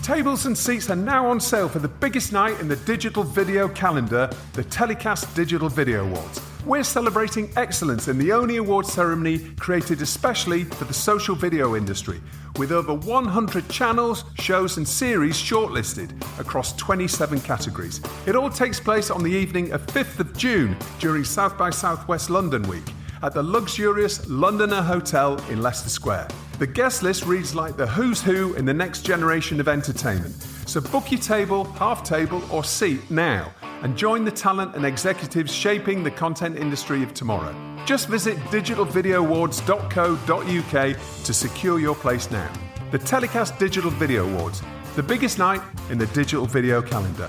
Tables and seats are now on sale for the biggest night in the digital video calendar, the TellyCast Digital Video Awards. We're celebrating excellence in the only award ceremony created especially for the social video industry, with over 100 channels, shows and series shortlisted across 27 categories. It all takes place on the evening of 5th of June during South by Southwest London Week at the luxurious Londoner Hotel in Leicester Square. The guest list reads like the who's who in the next generation of entertainment. So book your table, half table or seat now and join the talent and executives shaping the content industry of tomorrow. Just visit digitalvideoawards.co.uk to secure your place now. The TellyCast Digital Video Awards, the biggest night in the digital video calendar.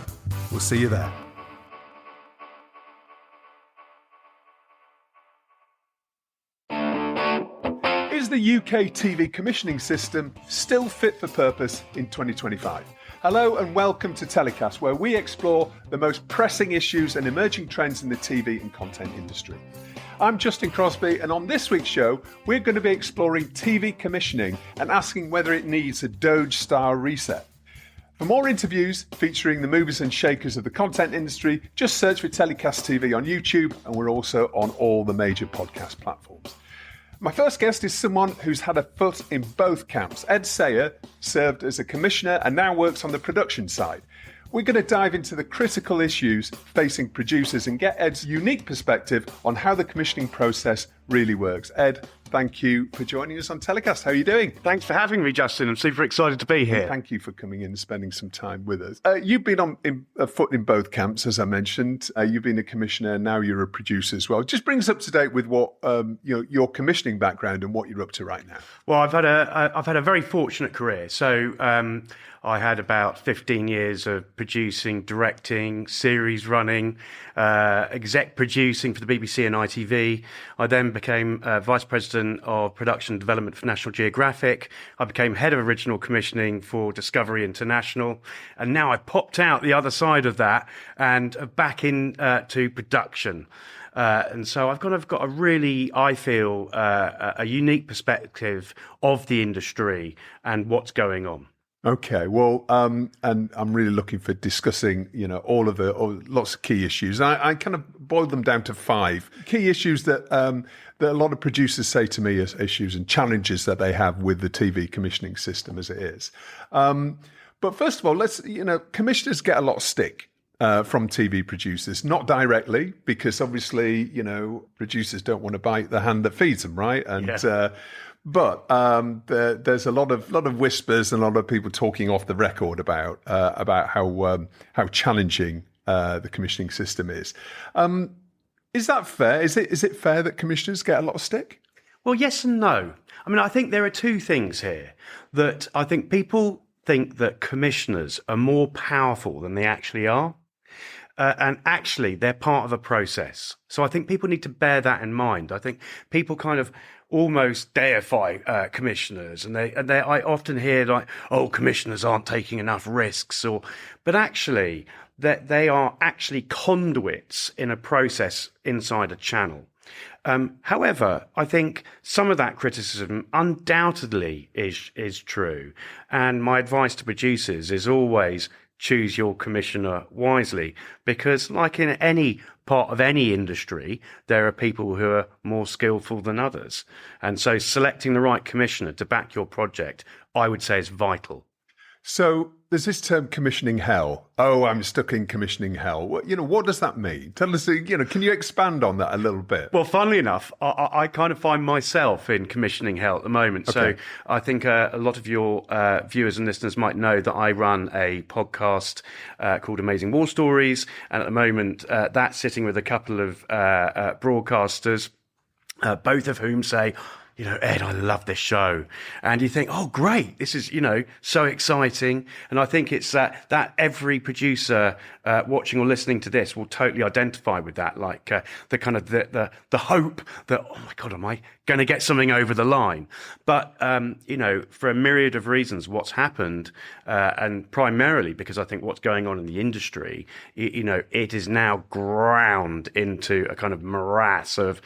We'll see you there. Is the UK TV commissioning system still fit for purpose in 2025? Hello and welcome to TellyCast, where we explore the most pressing issues and emerging trends in the TV and content industry. I'm Justin Crosby, and on this week's show, we're going to be exploring TV commissioning and asking whether it needs a Doge-style reset. For more interviews featuring the movers and shakers of the content industry, just search for TellyCast TV on YouTube, and we're also on all the major podcast platforms. My first guest is someone who's had a foot in both camps. Ed Sayer served as a commissioner and now works on the production side. We're going to dive into the critical issues facing producers and get Ed's unique perspective on how the commissioning process really works. Ed, thank you for joining us on TellyCast. How are you doing? Thanks for having me, Justin. I'm super excited to be here. And thank you for coming in and spending some time with us. You've been on a foot in both camps, as I mentioned. You've been a commissioner, now you're a producer as well. Just bring us up to date with what your commissioning background and what you're up to right now. Well, I've had a very fortunate career. So I had about 15 years of producing, directing, series running, exec producing for the BBC and ITV. I then became Vice President of Production and Development for National Geographic. I became Head of Original Commissioning for Discovery International. And now I popped out the other side of that and back into production. And so I've kind of got a really, I feel, a unique perspective of the industry and what's going on. Okay, well, and I'm really looking for discussing, lots of key issues. I kind of boiled them down to 5 key issues that a lot of producers say to me as issues and challenges that they have with the TV commissioning system as it is. But first of all, commissioners get a lot of stick from TV producers, not directly, because obviously, producers don't want to bite the hand that feeds them, right? And But there's a lot of whispers and a lot of people talking off the record about how challenging the commissioning system is. Is that fair? Is it fair that commissioners get a lot of stick? Well, yes and no. I mean, I think there are two things here that I think people think that commissioners are more powerful than they actually are. And actually, they're part of a process. So I think people need to bear that in mind. I think people kind of almost deify commissioners, and I often hear like, "Oh, commissioners aren't taking enough risks," but actually, that they are actually conduits in a process inside a channel. However, I think some of that criticism undoubtedly is true, and my advice to producers is always choose your commissioner wisely, because like in any part of any industry, there are people who are more skillful than others. And so selecting the right commissioner to back your project, I would say, is vital. So there's this term commissioning hell. Oh, I'm stuck in commissioning hell. What does that mean? Tell us, can you expand on that a little bit? Well, funnily enough, I kind of find myself in commissioning hell at the moment. Okay. So I think a lot of your viewers and listeners might know that I run a podcast called Amazing War Stories. And at the moment, that's sitting with a couple of broadcasters, both of whom say, Ed, I love this show. And you think, oh, great, this is, so exciting. And I think it's that every producer watching or listening to this will totally identify with that, like the kind of the hope that, oh my God, am I going to get something over the line. But, for a myriad of reasons, what's happened, and primarily because I think what's going on in the industry, it is now ground into a kind of morass of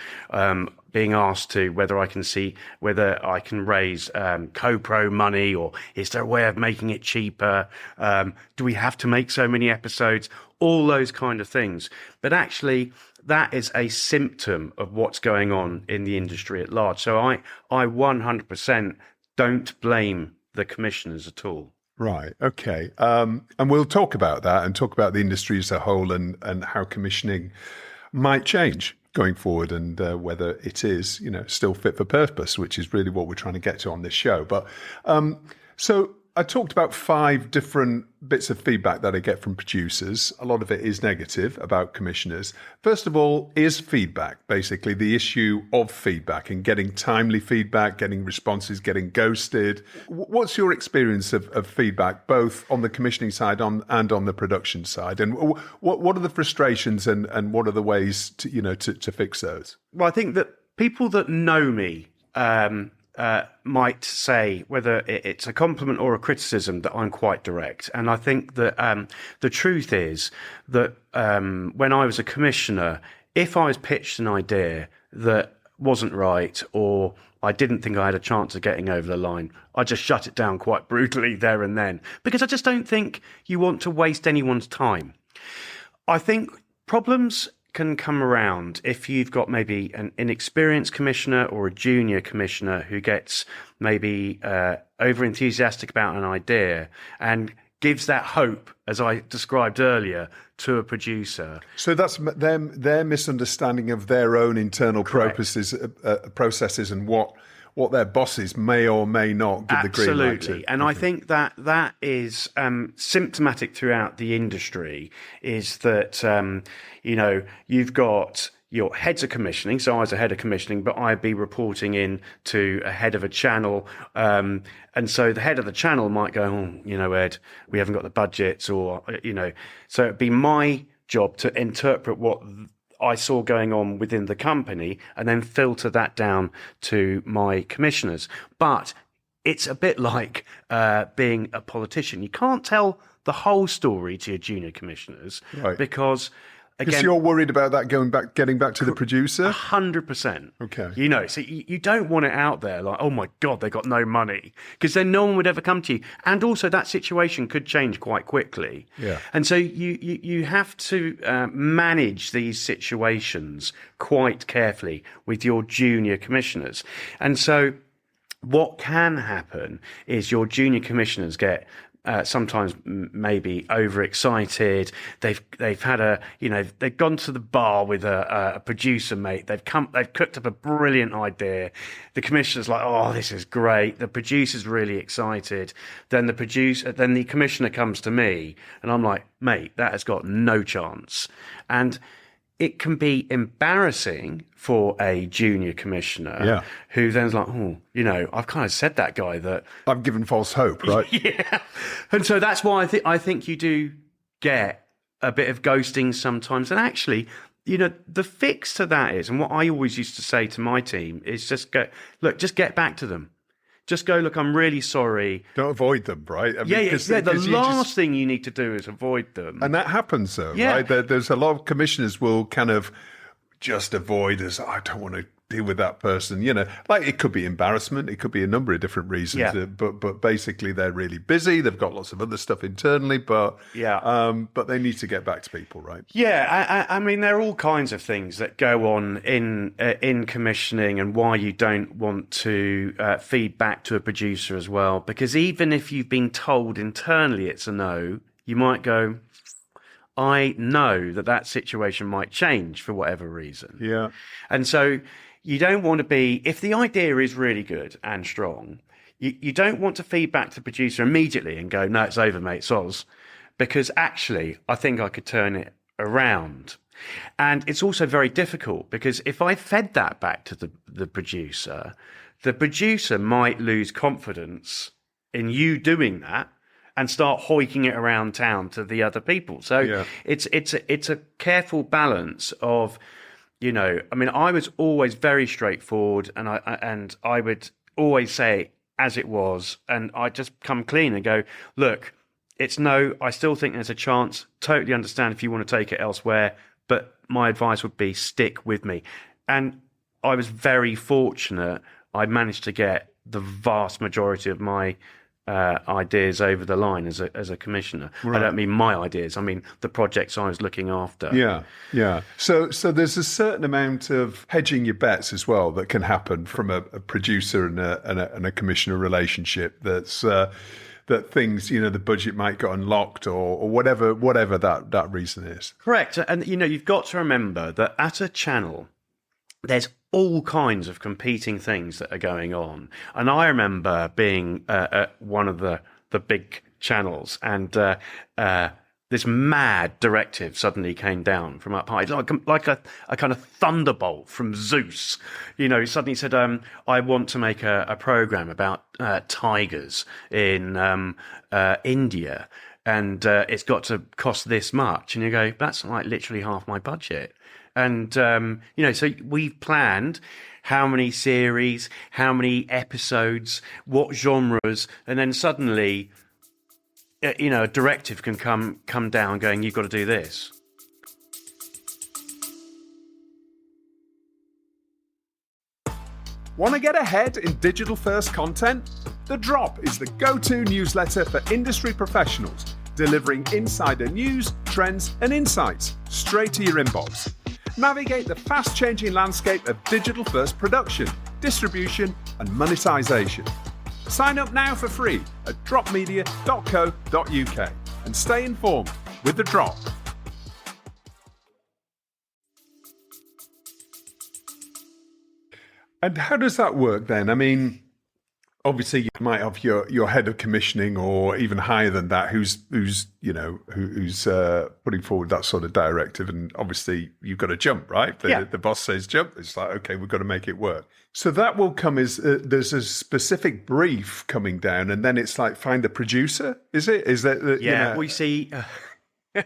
being asked to whether I can raise co-pro money, or is there a way of making it cheaper? Do we have to make so many episodes? All those kind of things. But actually, that is a symptom of what's going on in the industry at large. So I 100% don't blame the commissioners at all. Right. Okay. And we'll talk about that and talk about the industry as a whole and how commissioning might change going forward, and whether it is, still fit for purpose, which is really what we're trying to get to on this show. But so I talked about 5 different bits of feedback that I get from producers. A lot of it is negative about commissioners. First of all, is feedback, basically the issue of feedback and getting timely feedback, getting responses, getting ghosted. What's your experience of feedback, both on the commissioning side and on the production side? And what are the frustrations and what are the ways to fix those? Well, I think that people that know me might say, whether it's a compliment or a criticism, that I'm quite direct. And I think that the truth is that when I was a commissioner, if I was pitched an idea that wasn't right, or I didn't think I had a chance of getting over the line, I just shut it down quite brutally there and then, because I just don't think you want to waste anyone's time. I think problems can come around if you've got maybe an inexperienced commissioner or a junior commissioner who gets maybe over enthusiastic about an idea and gives that hope, as I described earlier, to a producer. So that's their misunderstanding of their own internal processes and what their bosses may or may not give the green light to. Absolutely. And I think that is symptomatic throughout the industry, is that, you've got your heads of commissioning. So I was a head of commissioning, but I'd be reporting in to a head of a channel. And so the head of the channel might go, Ed, we haven't got the budgets, or, so it'd be my job to interpret what I saw going on within the company and then filter that down to my commissioners. But it's a bit like being a politician. You can't tell the whole story to your junior commissioners, right? Because you're worried about that getting back to the producer? 100%. Okay. So you don't want it out there like, oh my God, they got no money, because then no one would ever come to you. And also that situation could change quite quickly. Yeah. And so you have to manage these situations quite carefully with your junior commissioners. And so what can happen is your junior commissioners get sometimes maybe overexcited. They've had they've gone to the bar with a producer mate. They've cooked up a brilliant idea. The commissioner's like, oh, this is great. The producer's really excited. Then the commissioner comes to me and I'm like, mate, that has got no chance. And it can be embarrassing for a junior commissioner who then's like, I've kind of said that guy that I've given false hope, right? Yeah. And so that's why I think you do get a bit of ghosting sometimes. And actually, the fix to that is, and what I always used to say to my team is just get back to them. Just go, look, I'm really sorry. Don't avoid them, right? I mean, the last thing you need to do is avoid them. And that happens, though, right? There's a lot of commissioners will kind of just avoid us. I don't want to deal with that person. Like it could be embarrassment. It could be a number of different reasons. Yeah. But basically, they're really busy. They've got lots of other stuff internally. But they need to get back to people, right? Yeah, I mean, there are all kinds of things that go on in commissioning, and why you don't want to feed back to a producer as well. Because even if you've been told internally it's a no, you might go, I know that situation might change for whatever reason. Yeah. And so you don't want to be, if the idea is really good and strong, you don't want to feed back to the producer immediately and go, no, it's over, mate, soz. Because actually, I think I could turn it around. And it's also very difficult, because if I fed that back to the producer might lose confidence in you doing that and start hoiking it around town to the other people. So it's a careful balance of, I mean, I was always very straightforward, and I would always say as it was, and I just come clean and go, look, it's no. I still think there's a chance. Totally understand if you want to take it elsewhere, but my advice would be stick with me. And I was very fortunate. I managed to get the vast majority of my ideas over the line as a commissioner. Right. I don't mean my ideas. I mean the projects I was looking after. Yeah. So there's a certain amount of hedging your bets as well that can happen from a producer and a commissioner relationship. That things, the budget might get unlocked or whatever that reason is. Correct. And you've got to remember that at a channel, there's all kinds of competing things that are going on. And I remember being at one of the big channels, and this mad directive suddenly came down from up high, like a kind of thunderbolt from Zeus. He suddenly said, I want to make a program about tigers in India, and it's got to cost this much. And you go, that's like literally half my budget. And, so we've planned how many series, how many episodes, what genres, and then suddenly, a directive can come down going, you've got to do this. Want to get ahead in digital-first content? The Drop is the go-to newsletter for industry professionals, delivering insider news, trends, and insights straight to your inbox. Navigate the fast-changing landscape of digital-first production, distribution, and monetization. Sign up now for free at dropmedia.co.uk and stay informed with The Drop. And how does that work then? I mean, obviously you might have your head of commissioning or even higher than that who's putting forward that sort of directive, and obviously you've got to jump, right? The boss says jump, it's like, okay, we've got to make it work. So that will come as there's a specific brief coming down, and then it's like find a producer. Is that we see.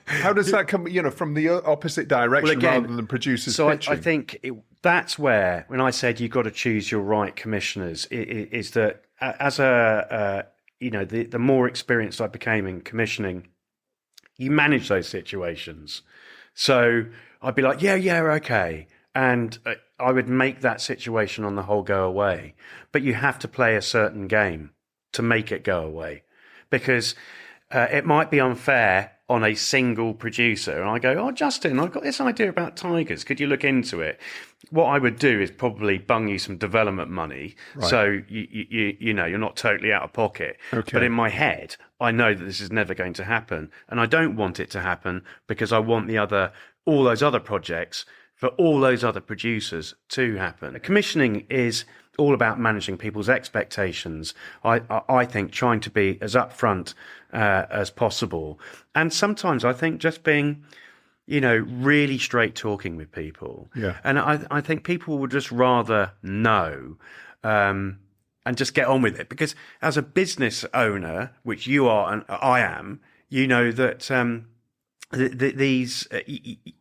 How does that come? From the opposite direction, rather than producers. So pitching? I think that's where, when I said you've got to choose your right commissioners, is that as the more experienced I became in commissioning, you manage those situations. So I'd be like, yeah, okay. And I would make that situation on the whole go away. But you have to play a certain game to make it go away, because it might be unfair on a single producer. And I go, oh, Justin, I've got this idea about tigers. Could you look into it? What I would do is probably bung you some development money. Right. So, you're not totally out of pocket. Okay. But in my head, I know that this is never going to happen. And I don't want it to happen because I want all those other projects for all those other producers to happen. Commissioning is all about managing people's expectations. I think trying to be as upfront as possible. And sometimes I think just being, really straight talking with people. Yeah. And I think people would just rather know and just get on with it. Because as a business owner, which you are and I am, that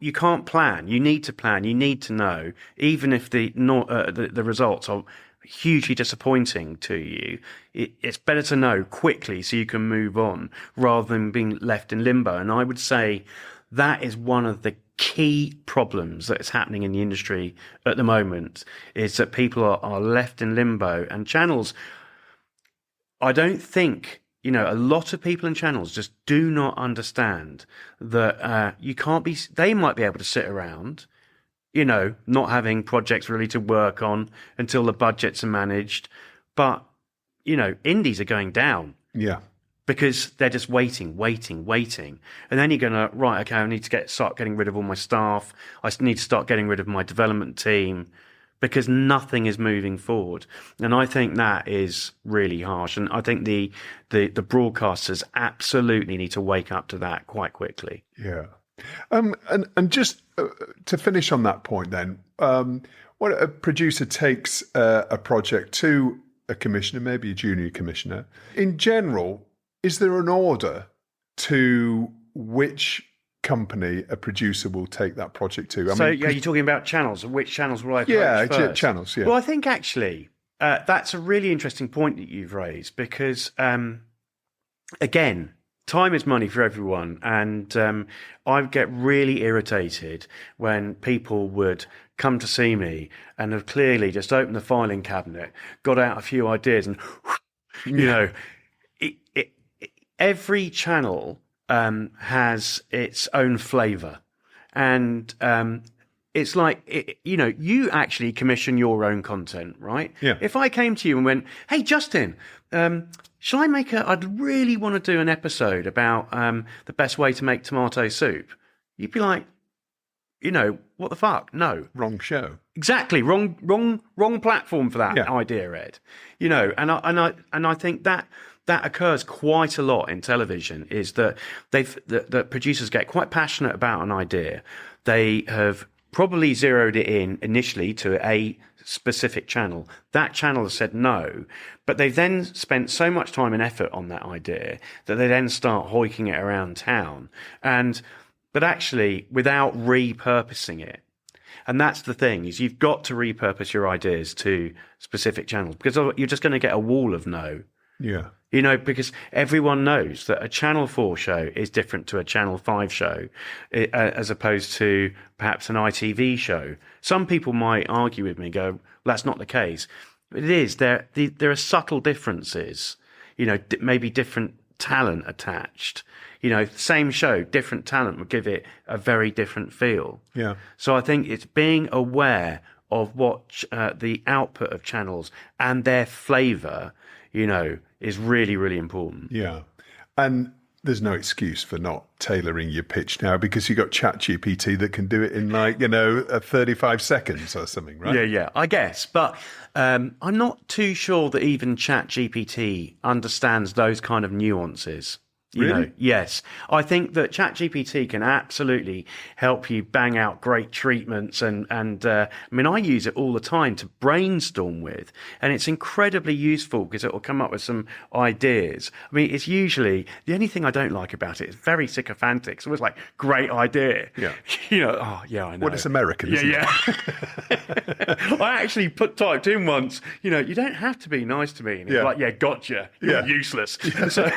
you can't plan. You need to plan. You need to know, even if the results are hugely disappointing to you. It's better to know quickly so you can move on rather than being left in limbo. And I would say that is one of the key problems that is happening in the industry at the moment, is that people are left in limbo. And channels, I don't think, a lot of people in channels just do not understand that you can't be, they might be able to sit around, not having projects really to work on until the budgets are managed. But, indies are going down. Yeah. Because they're just waiting. And then you're going to, right, okay, I need to start getting rid of all my staff. I need to start getting rid of my development team, because nothing is moving forward. And I think that is really harsh. And I think the broadcasters absolutely need to wake up to that quite quickly. Yeah. And just to finish on that point then, when a producer takes a project to a commissioner, maybe a junior commissioner, in general, is there an order to which company, a producer will take that project to. So you're talking about channels. Which channels will I approach first? Channels, yeah. Well, I think actually that's a really interesting point that you've raised because, again, time is money for everyone. And I get really irritated when people would come to see me and have clearly just opened the filing cabinet, got out a few ideas and, every channel has its own flavour. And it's like, you actually commission your own content, right? Yeah. If I came to you and went, hey, Justin, shall I I'd really want to do an episode about the best way to make tomato soup. You'd be like, what the fuck? No. Wrong show. Exactly. Wrong platform for that idea, Ed. And I think that occurs quite a lot in television is that that producers get quite passionate about an idea. They have probably zeroed it in initially to a specific channel. That channel has said no, but they've then spent so much time and effort on that idea that they then start hoiking it around town but actually without repurposing it. And that's the thing, is you've got to repurpose your ideas to specific channels because you're just going to get a wall of no. Yeah. Because everyone knows that a Channel 4 show is different to a Channel 5 show as opposed to perhaps an ITV show. Some people might argue with me and go, well, that's not the case. It is. There are subtle differences, maybe different talent attached. Same show, different talent would give it a very different feel. Yeah. So I think it's being aware of what the output of channels and their flavour, is really, really important. Yeah. And there's no excuse for not tailoring your pitch now because you've got ChatGPT that can do it in 35 seconds or something, right? Yeah, I guess. But I'm not too sure that even ChatGPT understands those kind of nuances. Really? Yes. I think that ChatGPT can absolutely help you bang out great treatments and I use it all the time to brainstorm with, and it's incredibly useful because it will come up with some ideas. It's usually, the only thing I don't like about it is very sycophantic. It's always like, great idea. Yeah. Oh yeah, I know. Well, it's American, isn't it? Yeah. I actually typed in once, you don't have to be nice to me. And it's like, yeah, gotcha. You're useless. So,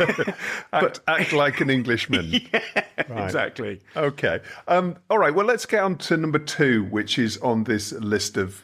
Act like an Englishman. Yeah, right. Exactly. Okay. All right. Well, let's get on to number 2, which is on this list of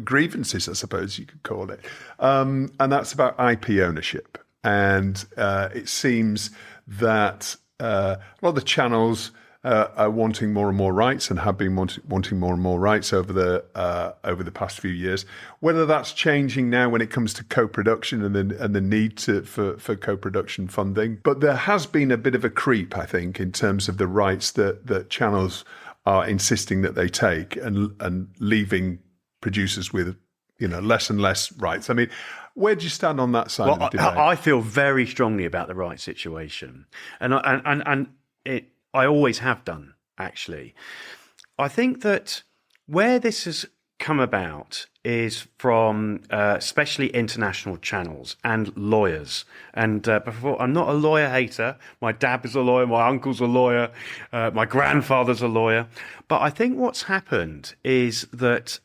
grievances, I suppose you could call it. And that's about IP ownership. And it seems that a lot of the channels are wanting more and more rights and have been wanting more and more rights over the past few years. Whether that's changing now when it comes to co-production and the need for co-production funding, but there has been a bit of a creep, I think, in terms of the rights that channels are insisting that they take and leaving producers with less and less rights. Where do you stand on that side of the debate? I feel very strongly about the rights situation, and I always have done, actually. I think that where this has come about is from especially international channels and lawyers. And before, I'm not a lawyer hater. My dad is a lawyer, my uncle's a lawyer, my grandfather's a lawyer. But I think what's happened is that,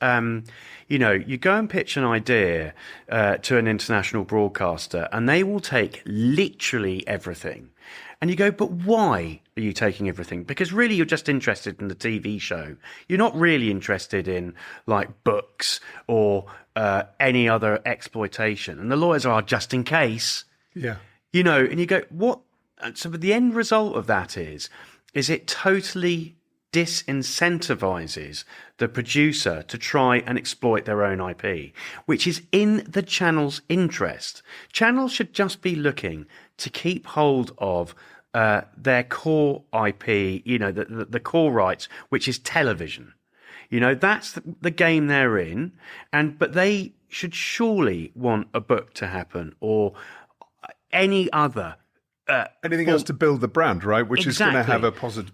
you go and pitch an idea to an international broadcaster and they will take literally everything. And you go, but why are you taking everything? Because really you're just interested in the TV show. You're not really interested in like books or any other exploitation. And the lawyers are just in case. Yeah. And you go, what? So the end result of that is it totally disincentivizes the producer to try and exploit their own IP, which is in the channel's interest. Channels should just be looking to keep hold of their core IP, the core rights, which is television. That's the game they're in. But they should surely want a book to happen or any other anything else to build the brand, right? Which is going to have a positive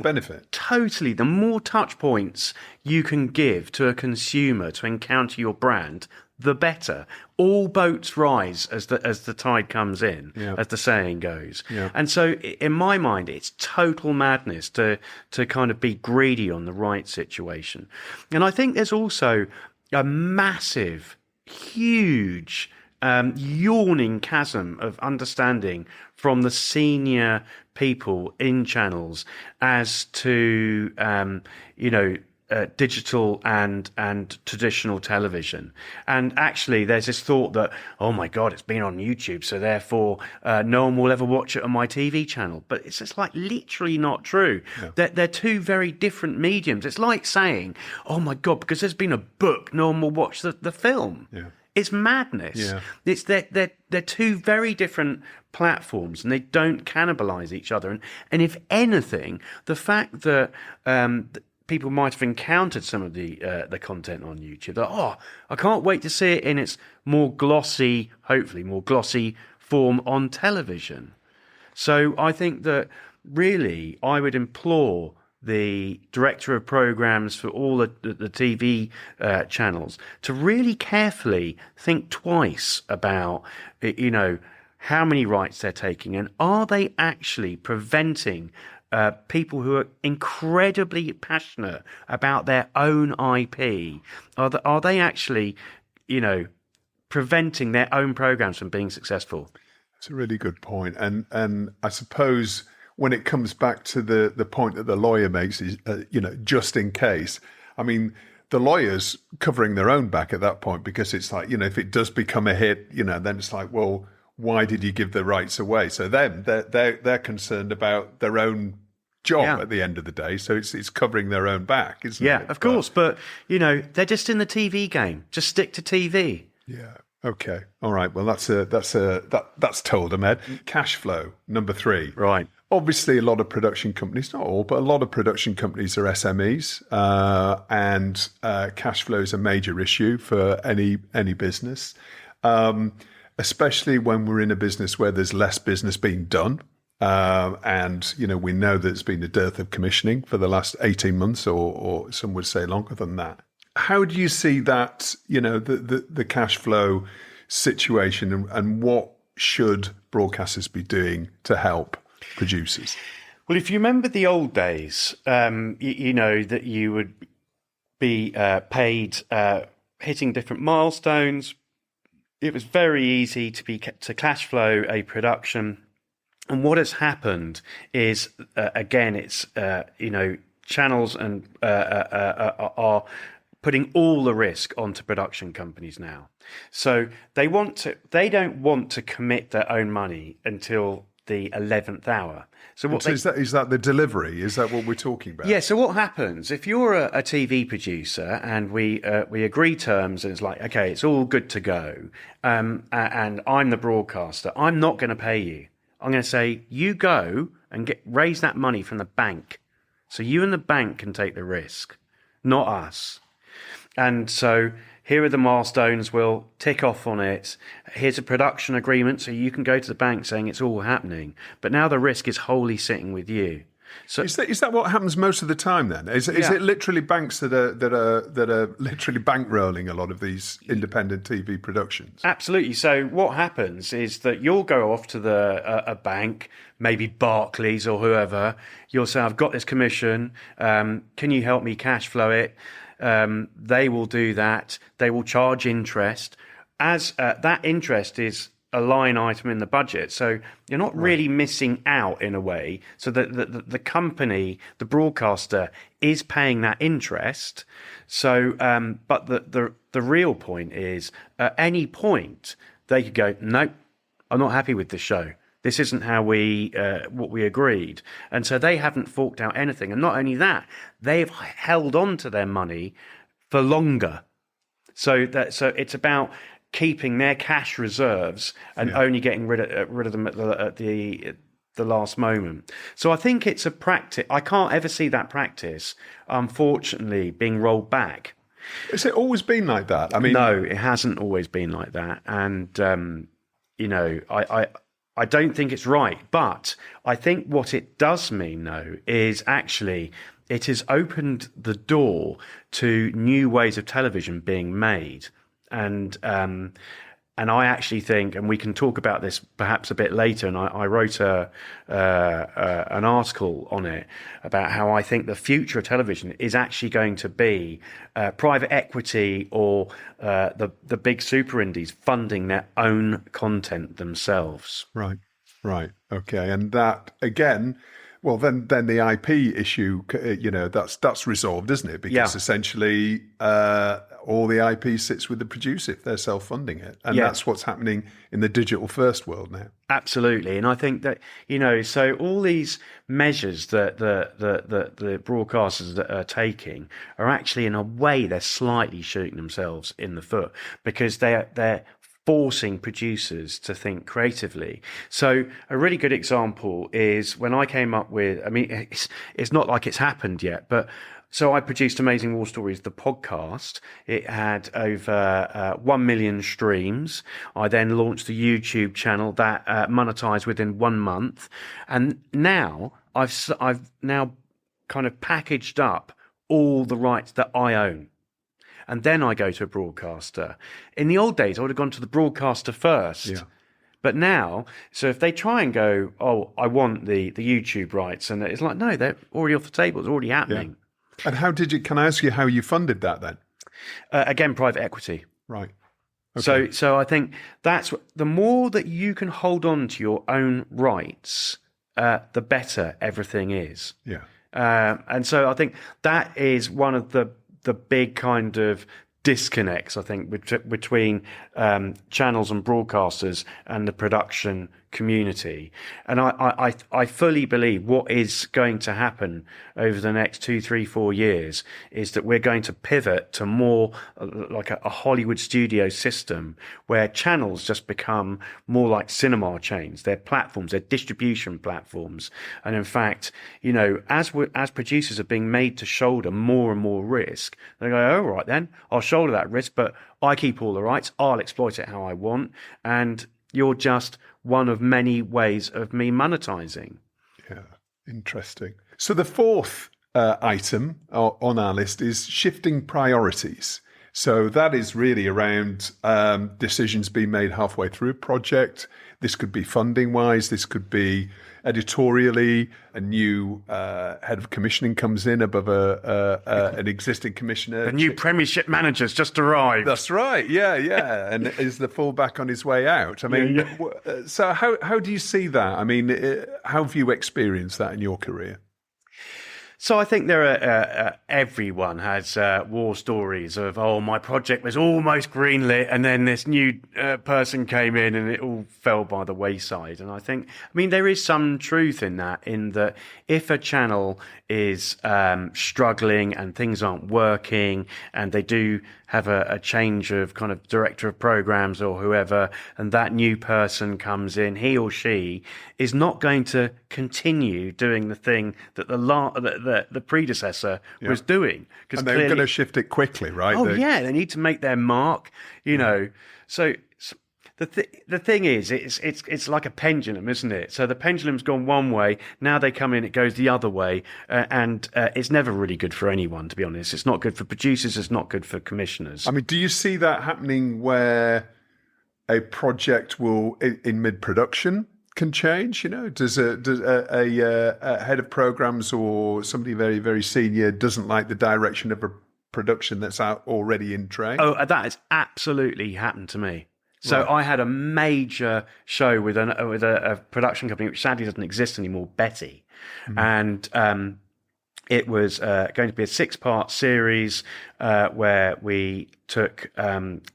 benefit. Totally. The more touch points you can give to a consumer to encounter your brand, the better. All boats rise as the tide comes in, as the saying goes. Yeah. And so in my mind, it's total madness to kind of be greedy on the right situation. And I think there's also a massive, huge, yawning chasm of understanding from the senior people in channels as to, digital and traditional television. And actually there's this thought that, oh my God, it's been on YouTube, so therefore no one will ever watch it on my TV channel. But it's just like literally not true. Yeah. They're two very different mediums. It's like saying, oh my God, because there's been a book, no one will watch the film. Yeah. It's madness. Yeah. It's they're two very different platforms, and they don't cannibalize each other. And if anything, the fact that people might have encountered some of the content on YouTube, that I can't wait to see it in its more glossy, hopefully more glossy form on television. So I think that really I would implore the director of programs for all the TV channels to really carefully think twice about, how many rights they're taking, and are they actually preventing people who are incredibly passionate about their own IP? Are they actually, preventing their own programs from being successful? That's a really good point. And I suppose when it comes back to the point that the lawyer makes is, just in case, I mean, the lawyer's covering their own back at that point, because it's like, if it does become a hit, then it's like, well, why did you give the rights away? So then they're concerned about their own job at the end of the day. So it's covering their own back, isn't it? Yeah, of course. But, they're just in the TV game. Just stick to TV. Yeah. Okay. All right. Well, that's told, Ahmed. Cash flow, number 3. Right. Obviously, a lot of production companies, not all, but a lot of production companies are SMEs, and cash flow is a major issue for any business, especially when we're in a business where there's less business being done. And, we know that there's been a dearth of commissioning for the last 18 months, or some would say longer than that. How do you see that, the cash flow situation, and what should broadcasters be doing to help producers? Well, if you remember the old days, that you would be paid hitting different milestones. It was very easy to cash flow a production. And what has happened is, again, it's, channels and are putting all the risk onto production companies now. So they don't want to commit their own money until the 11th hour. So is that the delivery? Is that what we're talking about? Yeah. So what happens if you're a TV producer and we agree terms, and it's like, okay, it's all good to go, and I'm the broadcaster, I'm not going to pay you. I'm going to say, you go and raise that money from the bank, so you and the bank can take the risk, not us. And so here are the milestones, we'll tick off on it. Here's a production agreement, so you can go to the bank saying it's all happening. But now the risk is wholly sitting with you. So is that what happens most of the time then? Is it literally banks that are literally bankrolling a lot of these independent TV productions? Absolutely. So what happens is that you'll go off to a bank, maybe Barclays or whoever. You'll say, I've got this commission. Can you help me cash flow it? They will do that. They will charge interest. As that interest is a line item in the budget, so you're not really missing out in a way. So the company, the broadcaster, is paying that interest. So, but the real point is, at any point they could go, nope, I'm not happy with the show. This isn't how what we agreed. And so they haven't forked out anything. And not only that, they've held on to their money for longer. So it's about keeping their cash reserves and only getting rid of them at the last moment. So I think it's a practice. I can't ever see that practice, unfortunately, being rolled back. Has it always been like that? I mean, no, it hasn't always been like that. And I don't think it's right. But I think what it does mean, though, is actually it has opened the door to new ways of television being made. And I actually think, and we can talk about this perhaps a bit later, and I wrote an article on it about how I think the future of television is actually going to be private equity or the big super indies funding their own content themselves. Right. Okay. And that, again, well, then the IP issue, that's resolved, isn't it? Because essentially all the IP sits with the producer if they're self-funding it. And that's what's happening in the digital first world now. Absolutely. And I think that, so all these measures that the broadcasters are taking are actually, in a way, they're slightly shooting themselves in the foot, because they're forcing producers to think creatively. So a really good example is when I came up with, it's not like it's happened yet, but so I produced Amazing War Stories, the podcast. It had over 1 million streams. I then launched the YouTube channel that monetized within 1 month. And now I've now kind of packaged up all the rights that I own. And then I go to a broadcaster. In the old days, I would have gone to the broadcaster first. Yeah. But now, so if they try and go, oh, I want the YouTube rights, and it's like, no, they're already off the table. It's already happening. Yeah. And can I ask you how you funded that then? Again, private equity. Right. Okay. So I think that's the more that you can hold on to your own rights, the better everything is. Yeah. And so I think that is one of the big kind of disconnects, I think, between channels and broadcasters and the production community. And I fully believe what is going to happen over the next 2, 3, 4 years is that we're going to pivot to more like a Hollywood studio system, where channels just become more like cinema chains. They're platforms, they're distribution platforms. And in fact, as producers are being made to shoulder more and more risk, they go, oh, right then, I'll shoulder that risk, but I keep all the rights, I'll exploit it how I want, and you're just one of many ways of me monetizing. Yeah, interesting. So the fourth item on our list is shifting priorities. So that is really around decisions being made halfway through a project. This could be funding-wise. This could be editorially. A new head of commissioning comes in above an existing commissioner. The new Premiership manager's just arrived. That's right. Yeah. And is the fullback on his way out? I mean, so how do you see that? I mean, how have you experienced that in your career? So I think there are everyone has war stories of, oh, my project was almost greenlit and then this new person came in and it all fell by the wayside. And I mean, there is some truth in that if a channel is struggling and things aren't working and they do have a change of kind of director of programs or whoever, and that new person comes in, he or she is not going to continue doing the thing that the predecessor was doing. And they're going to shift it quickly, right? Oh, they need to make their mark, So the thing is, it's like a pendulum, isn't it? So the pendulum's gone one way, now they come in, it goes the other way, and it's never really good for anyone, to be honest. It's not good for producers, it's not good for commissioners. I mean, do you see that happening where a project will, in mid-production, can change? Does a head of programs or somebody very, very senior doesn't like the direction of a production that's out already in train? Oh, that has absolutely happened to me. So I had a major show with a production company which sadly doesn't exist anymore, Betty, and it was going to be a 6-part series where we took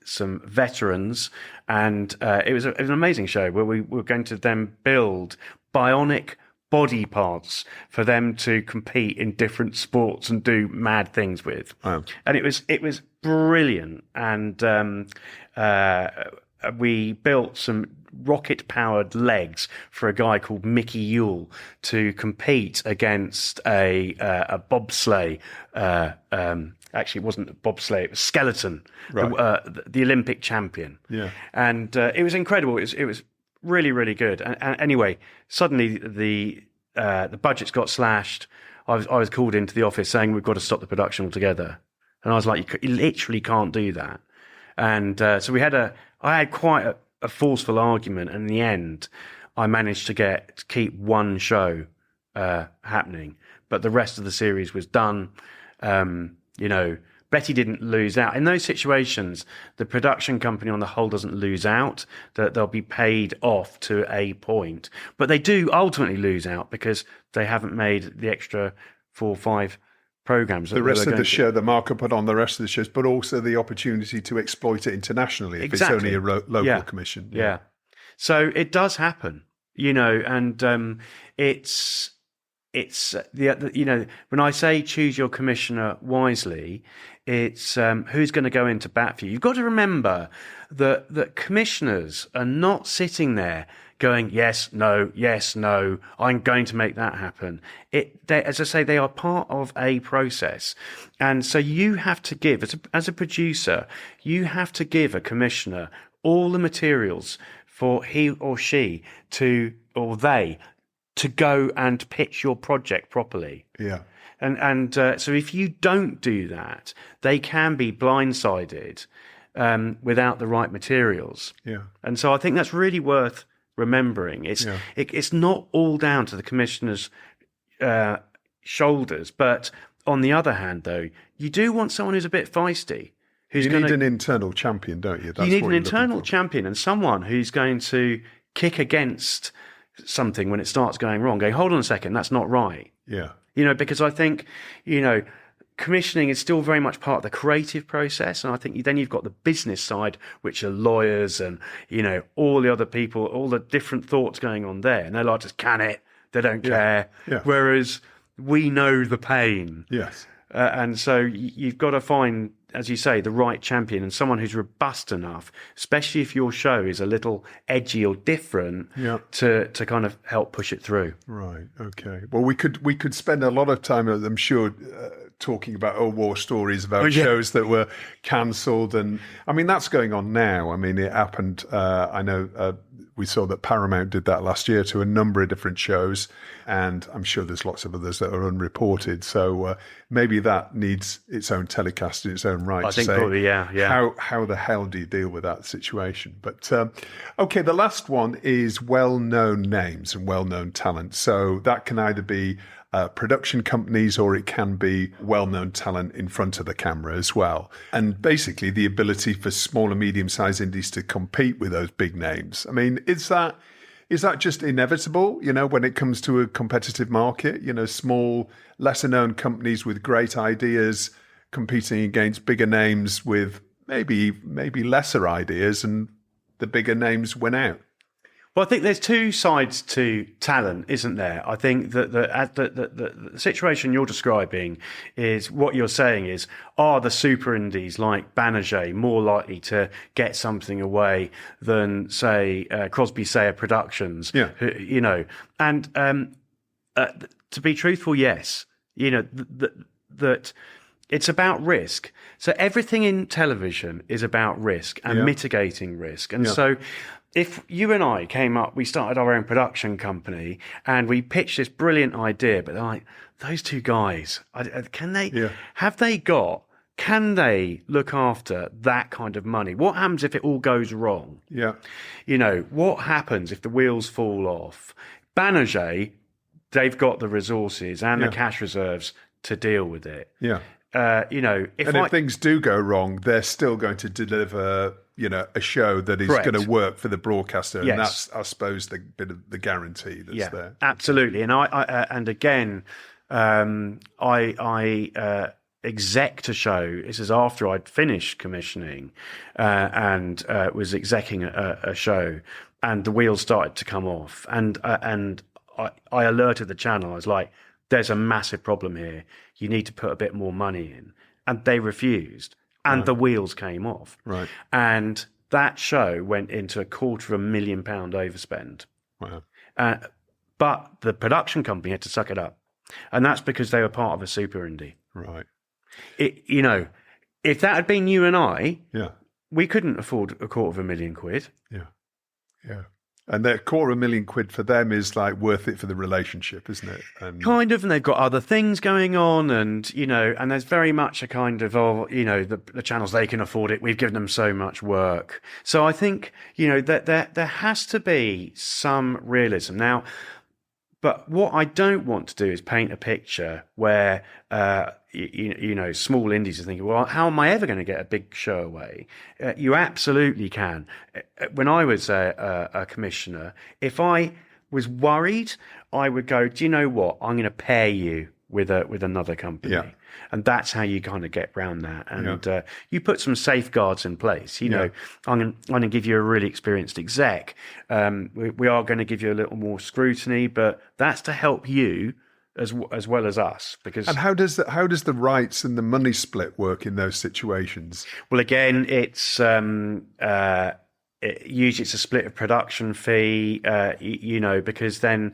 some veterans, and it was an amazing show where we were going to then build bionic body parts for them to compete in different sports and do mad things with. Wow. And it was brilliant, and we built some rocket-powered legs for a guy called Mickey Yule to compete against a bobsleigh. Actually, it wasn't a bobsleigh; it was skeleton, right. The Olympic champion. Yeah, and it was incredible. It was really, really good. And anyway, suddenly the budgets got slashed. I was called into the office saying we've got to stop the production altogether, and I was like, you literally can't do that. And so I had quite a forceful argument. And in the end, I managed to keep one show happening, but the rest of the series was done. Betty didn't lose out. In those situations, the production company on the whole doesn't lose out, that they'll be paid off to a point. But they do ultimately lose out because they haven't made the extra 4 or 5 programs. The rest of the show, the markup on the rest of the shows, but also the opportunity to exploit it internationally if it's only a local commission. Yeah. So it does happen, and it's when I say choose your commissioner wisely, it's who's going to go into bat for you. You've got to remember that commissioners are not sitting there going, yes, no, I'm going to make that happen. As I say, they are part of a process. And so you have to give, as a producer, you have to give a commissioner all the materials for he or she to go and pitch your project properly. Yeah. And so if you don't do that, they can be blindsided without the right materials. Yeah. And so I think that's really worth remembering. It's not all down to the commissioner's shoulders. But on the other hand, though, you do want someone who's a bit feisty. You need an internal champion, don't you? You need an internal champion and someone who's going to kick against something when it starts going wrong, going, hold on a second, that's not right. Yeah. Because I think, commissioning is still very much part of the creative process. And I think then you've got the business side, which are lawyers and, all the other people, all the different thoughts going on there. And they like to can it. They don't care. Yeah. Whereas we know the pain. Yes. And so you've got to find, as you say, the right champion and someone who's robust enough, especially if your show is a little edgy or different, to kind of help push it through. Right. Okay. Well, we could spend a lot of time, I'm sure, talking about war stories about shows that were cancelled, and I mean that's going on now. I mean, it happened. I know. We saw that Paramount did that last year to a number of different shows, and I'm sure there's lots of others that are unreported. So maybe that needs its own telecast in its own right. I think probably, yeah. How the hell do you deal with that situation? But okay, the last one is well-known names and well-known talent. So that can either be production companies, or it can be well-known talent in front of the camera as well. And basically the ability for small and medium-sized indies to compete with those big names. I mean, is that just inevitable, when it comes to a competitive market? Small, lesser-known companies with great ideas competing against bigger names with maybe lesser ideas, and the bigger names win out. Well, I think there's two sides to talent, isn't there? I think that the situation you're describing is what you're saying is, are the super indies like Banijay more likely to get something away than, say, Crosby Sayer Productions? Yeah. And to be truthful, yes. That it's about risk. So everything in television is about risk and mitigating risk. And so if you and I we started our own production company and we pitched this brilliant idea, but they're like, those two guys, can they look after that kind of money? What happens if it all goes wrong? Yeah. What happens if the wheels fall off? Banijay, they've got the resources and the cash reserves to deal with it. Yeah. If things do go wrong, they're still going to deliver, a show that is going to work for the broadcaster. Yes. And that's, I suppose, the bit of the guarantee that's there. Absolutely. And I execed a show. This is after I'd finished commissioning and was execing a show, and the wheels started to come off. And I alerted the channel. I was like, there's a massive problem here. You need to put a bit more money in. And they refused. And the wheels came off. Right. And that show went into £250,000 overspend. Wow. But the production company had to suck it up. And that's because they were part of a super indie. Right. If that had been you and I, yeah, we couldn't afford £250,000. Yeah. Yeah. And that £250,000 for them is like worth it for the relationship, isn't it? And Kind of, and they've got other things going on, and and there's very much a kind of, the channels, they can afford it. We've given them so much work. So I think that there has to be some realism now. But what I don't want to do is paint a picture where small indies are thinking, well, how am I ever going to get a big show away? You absolutely can. When I was a commissioner, if I was worried, I would go, do you know what? I'm going to pair you with another company. Yeah. And that's how you kind of get around that. And you put some safeguards in place. I'm going to give you a really experienced exec. We are going to give you a little more scrutiny, but that's to help you as well as us. And how does the rights and the money split work in those situations? Well, again, it's usually it's a split of production fee. Because then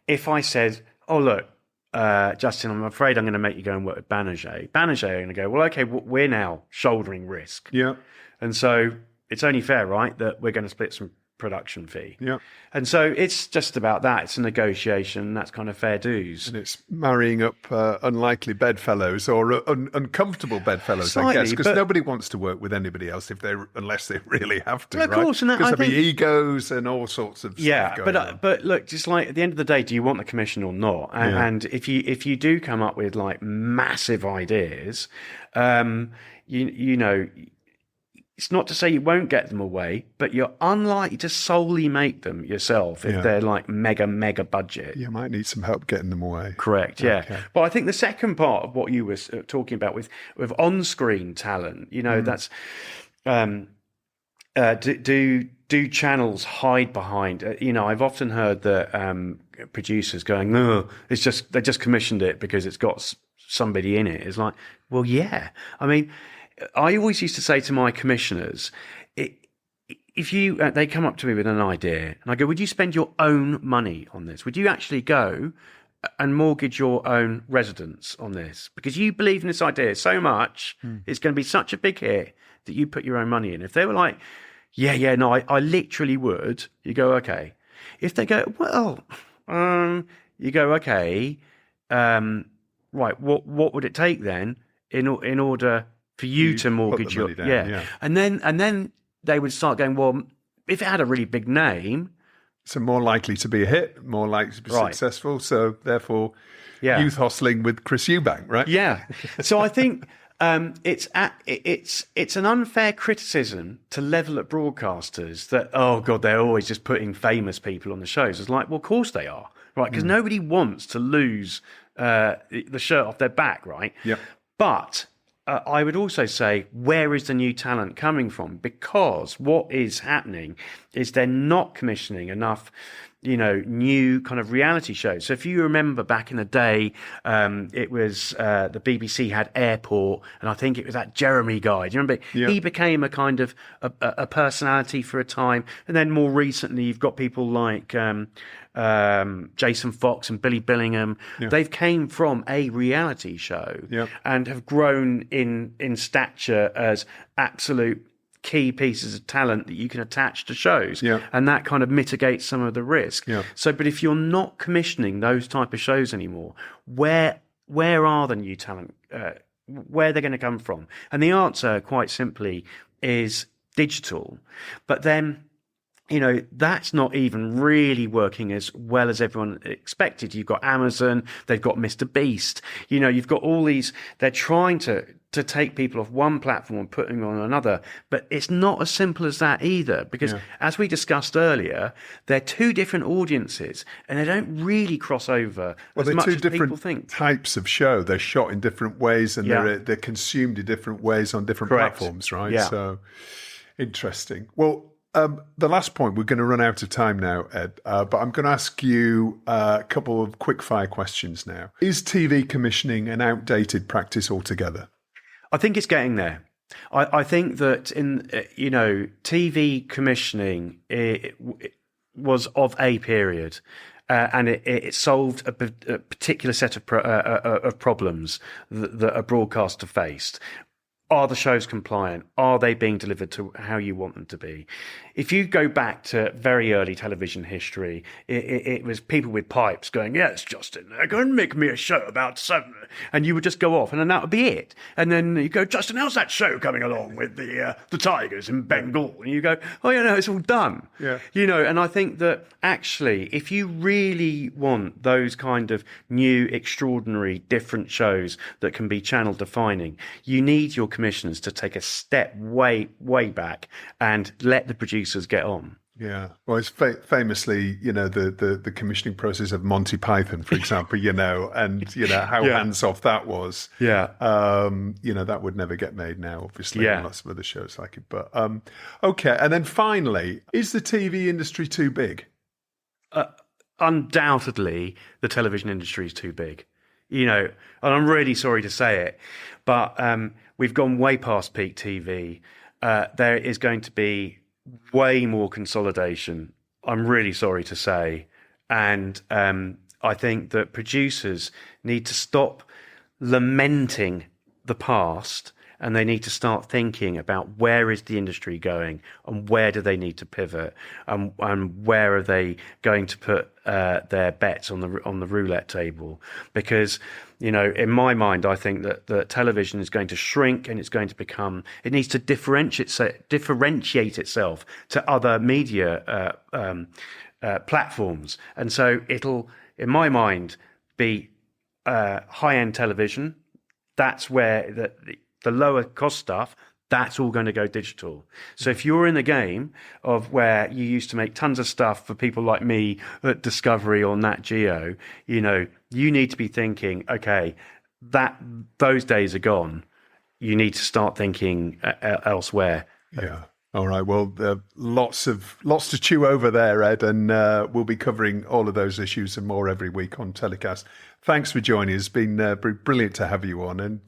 if I said, oh look, Justin, I'm afraid I'm going to make you go and work with Banijay. Banijay are going to go, well, okay, we're now shouldering risk. Yeah. And so it's only fair, right, that we're going to split some production fee. Yeah. And so it's just about that. It's a negotiation. That's kind of fair dues. And it's marrying up unlikely bedfellows or uncomfortable bedfellows, Slightly, I guess, because nobody wants to work with anybody else unless they really have to, well, of right? course, and because there'll be egos and all sorts of stuff going on. But look, just like at the end of the day, do you want the commission or not? And if you do come up with like massive ideas, it's not to say you won't get them away, but you're unlikely to solely make them yourself if they're like mega budget. You might need some help getting them away. Correct, yeah. Okay. But I think the second part of what you were talking about with on-screen talent, that's do channels hide behind? I've often heard that producers going, no, they just commissioned it because it's got somebody in it. It's like, well, yeah. I mean, I always used to say to my commissioners, if they come up to me with an idea and I go, would you spend your own money on this? Would you actually go and mortgage your own residence on this? Because you believe in this idea so much, it's going to be such a big hit that you put your own money in. If they were like, no, I literally would, you go, okay. If they go, well, you go, okay, right, what would it take then in order for you to mortgage your and then they would start going, well, if it had a really big name, so more likely to be a hit, more likely to be successful, so therefore youth hostling with Chris Eubank, right? So I think it's an unfair criticism to level at broadcasters that, oh god, they're always just putting famous people on the shows. It's like, well, of course they are, right? Because nobody wants to lose the shirt off their back, right? But I would also say, where is the new talent coming from? Because what is happening is they're not commissioning enough, new kind of reality shows. So if you remember back in the day, it was the BBC had Airport, and I think it was that Jeremy guy. Do you remember? He became a kind of a personality for a time, and then more recently, you've got people like Jason Fox and Billy Billingham. They've came from a reality show and have grown in stature as absolute key pieces of talent that you can attach to shows, and that kind of mitigates some of the risk. So, but if you're not commissioning those type of shows anymore, where are the new talent? Where they're going to come from? And the answer, quite simply, is digital. But then, that's not even really working as well as everyone expected. You've got Amazon, they've got Mr. Beast, you've got all these, they're trying to take people off one platform and put them on another. But it's not as simple as that either, because as we discussed earlier, they're two different audiences and they don't really cross over as much as people think. Types of show. They're shot in different ways and they're consumed in different ways on different platforms, right? So interesting. Well, the last point, we're going to run out of time now, Ed, but I'm going to ask you a couple of quick-fire questions now. Is TV commissioning an outdated practice altogether? I think it's getting there. I think that in TV commissioning it was of a period, and it solved a particular set of problems that a broadcaster faced. Are the shows compliant? Are they being delivered to how you want them to be? If you go back to very early television history, it was people with pipes going, "Yes, Justin, go and make me a show about something," and you would just go off, and then that would be it. And then you go, "Justin, how's that show coming along with the tigers in Bengal?" And you go, "Oh, yeah, no, it's all done." Yeah. And I think that actually, if you really want those kind of new, extraordinary, different shows that can be channel defining, you need your commissioners to take a step way back and let the producers get on. Yeah, well, it's famously, the commissioning process of Monty Python, for example, and how hands off that was. Yeah, that would never get made now, obviously. And lots of other shows like it. But okay, and then finally, is the TV industry too big? Undoubtedly, the television industry is too big. And I'm really sorry to say it, but we've gone way past peak TV. There is going to be way more consolidation, I'm really sorry to say. And I think that producers need to stop lamenting the past, and they need to start thinking about where is the industry going and where do they need to pivot, and where are they going to put their bets on the roulette table. Because in my mind, I think that television is going to shrink, and it needs to differentiate itself to other media platforms. And so it'll, in my mind, be high-end television. That's where the lower cost stuff, that's all going to go digital. So if you're in the game of where you used to make tons of stuff for people like me at Discovery or Nat Geo, you need to be thinking, okay, those days are gone. You need to start thinking elsewhere. Yeah. All right. Well, lots to chew over there, Ed, and we'll be covering all of those issues and more every week on TellyCast. Thanks for joining us. It's been brilliant to have you on, and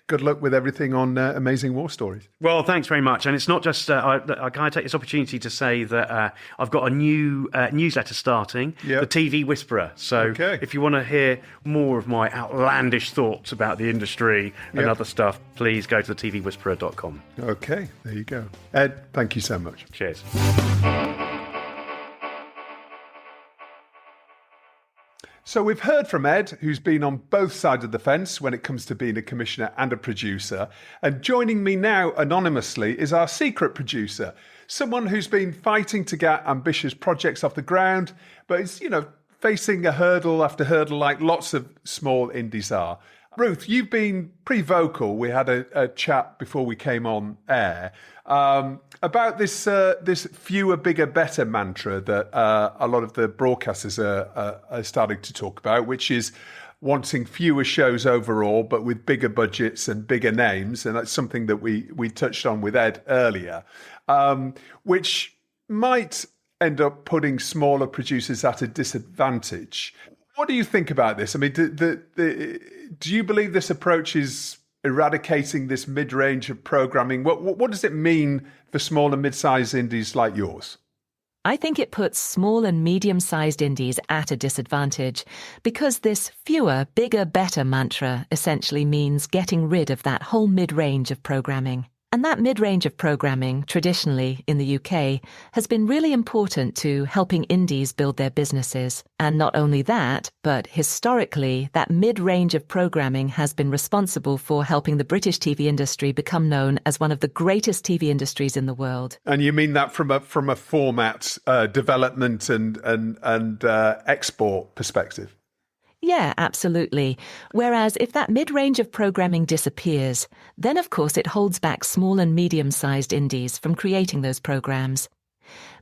good luck with everything on Amazing War Stories. Well, thanks very much. And it's not just, I kind of take this opportunity to say that I've got a new newsletter starting, The TV Whisperer. So if you want to hear more of my outlandish thoughts about the industry and other stuff, please go to thetvwhisperer.com. Okay, there you go. Ed, thank you so much. Cheers. So we've heard from Ed, who's been on both sides of the fence when it comes to being a commissioner and a producer. And joining me now anonymously is our secret producer, someone who's been fighting to get ambitious projects off the ground, but is, facing a hurdle after hurdle like lots of small indies are. Ruth, you've been pretty vocal. We had a chat before we came on air about this fewer, bigger, better mantra that a lot of the broadcasters are starting to talk about, which is wanting fewer shows overall, but with bigger budgets and bigger names. And that's something that we touched on with Ed earlier, which might end up putting smaller producers at a disadvantage. What do you think about this? I mean, do you believe this approach is eradicating this mid-range of programming? What does it mean for small and mid-sized indies like yours? I think it puts small and medium-sized indies at a disadvantage because this fewer, bigger, better mantra essentially means getting rid of that whole mid-range of programming. And that mid-range of programming, traditionally in the UK, has been really important to helping indies build their businesses. And not only that, but historically, that mid-range of programming has been responsible for helping the British TV industry become known as one of the greatest TV industries in the world. And you mean that from a format development and export perspective? Yeah, absolutely. Whereas if that mid-range of programming disappears, then of course it holds back small and medium-sized indies from creating those programs.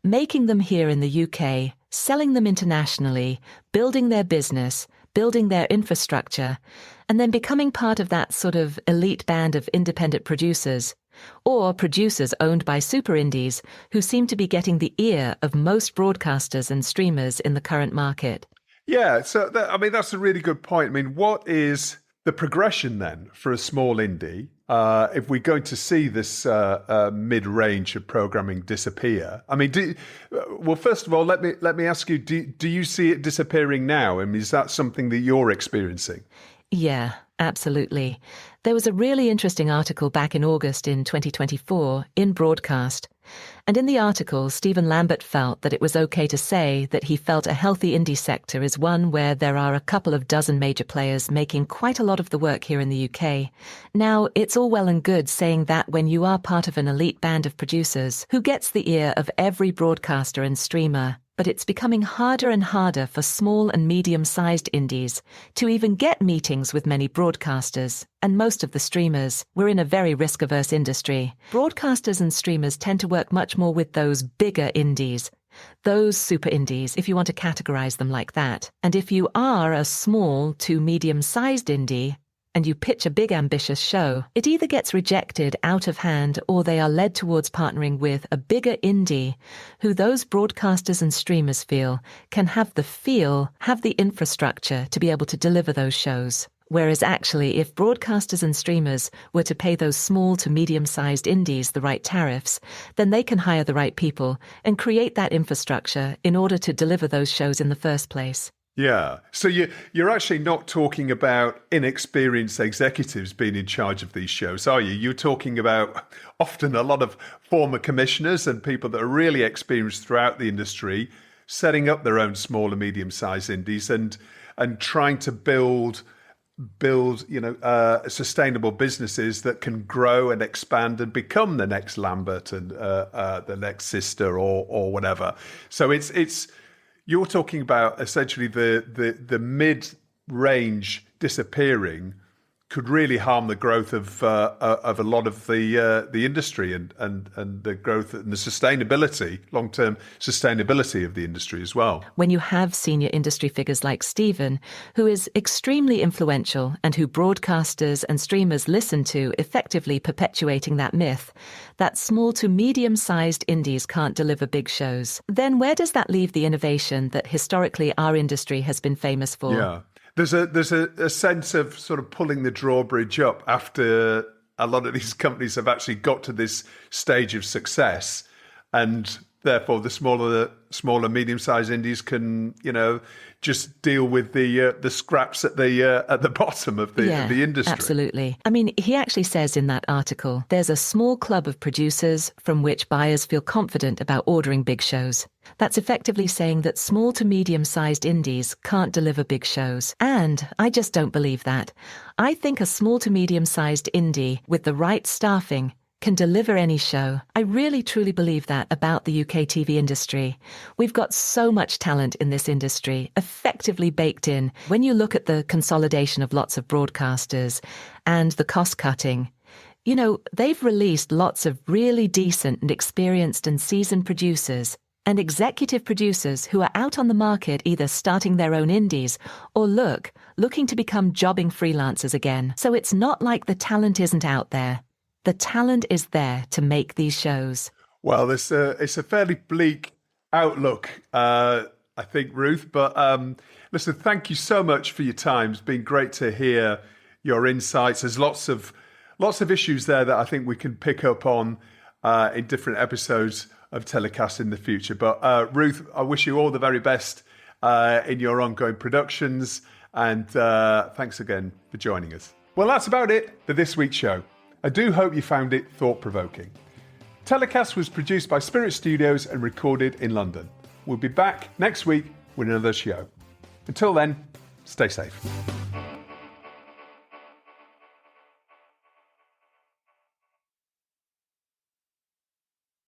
Making them here in the UK, selling them internationally, building their business, building their infrastructure, and then becoming part of that sort of elite band of independent producers, or producers owned by super indies who seem to be getting the ear of most broadcasters and streamers in the current market. Yeah, so that's a really good point. I mean, what is the progression then for a small indie if we're going to see this mid-range of programming disappear? I mean, first of all, let me ask you: do you see it disappearing now? I mean, is that something that you're experiencing? Yeah, Absolutely. There was a really interesting article back in August in 2024 in Broadcast. And in the article, Stephen Lambert felt that it was okay to say that he felt a healthy indie sector is one where there are a couple of dozen major players making quite a lot of the work here in the UK. Now, it's all well and good saying that when you are part of an elite band of producers who gets the ear of every broadcaster and streamer, but it's becoming harder and harder for small and medium-sized indies to even get meetings with many broadcasters and most of the streamers. We're in a very risk-averse industry. Broadcasters and streamers tend to work much more with those bigger indies, those super indies, if you want to categorize them like that. And if you are a small to medium-sized indie, and you pitch a big ambitious show, it either gets rejected out of hand or they are led towards partnering with a bigger indie who those broadcasters and streamers feel can have the infrastructure to be able to deliver those shows. Whereas actually, if broadcasters and streamers were to pay those small to medium-sized indies the right tariffs, then they can hire the right people and create that infrastructure in order to deliver those shows in the first place. Yeah. So you're actually not talking about inexperienced executives being in charge of these shows, are you? You're talking about often a lot of former commissioners and people that are really experienced throughout the industry, setting up their own small and medium-sized indies and trying to build sustainable businesses that can grow and expand and become the next Lambert and the next Sister or whatever. So it's you're talking about essentially the mid-range disappearing could really harm the growth of a lot of the industry and the growth and the sustainability, long-term sustainability of the industry as well. When you have senior industry figures like Stephen, who is extremely influential and who broadcasters and streamers listen to, effectively perpetuating that myth that small to medium-sized indies can't deliver big shows, then where does that leave the innovation that historically our industry has been famous for? Yeah. There's a sense of sort of pulling the drawbridge up after a lot of these companies have actually got to this stage of success, and therefore the smaller medium-sized indies can just deal with the scraps at the bottom of the industry. Absolutely. I mean, he actually says in that article, there's a small club of producers from which buyers feel confident about ordering big shows. That's effectively saying that small to medium-sized indies can't deliver big shows. And I just don't believe that. I think a small to medium-sized indie with the right staffing can deliver any show. I really truly believe that about the UK TV industry. We've got so much talent in this industry, effectively baked in. When you look at the consolidation of lots of broadcasters and the cost cutting, they've released lots of really decent and experienced and seasoned producers and executive producers who are out on the market either starting their own indies or looking to become jobbing freelancers again. So it's not like the talent isn't out there. The talent is there to make these shows. Well, it's a fairly bleak outlook, I think, Ruth. But listen, thank you so much for your time. It's been great to hear your insights. There's lots of issues there that I think we can pick up on in different episodes of TellyCast in the future. But Ruth, I wish you all the very best in your ongoing productions. And thanks again for joining us. Well, that's about it for this week's show. I do hope you found it thought-provoking. TellyCast was produced by Spirit Studios and recorded in London. We'll be back next week with another show. Until then, stay safe.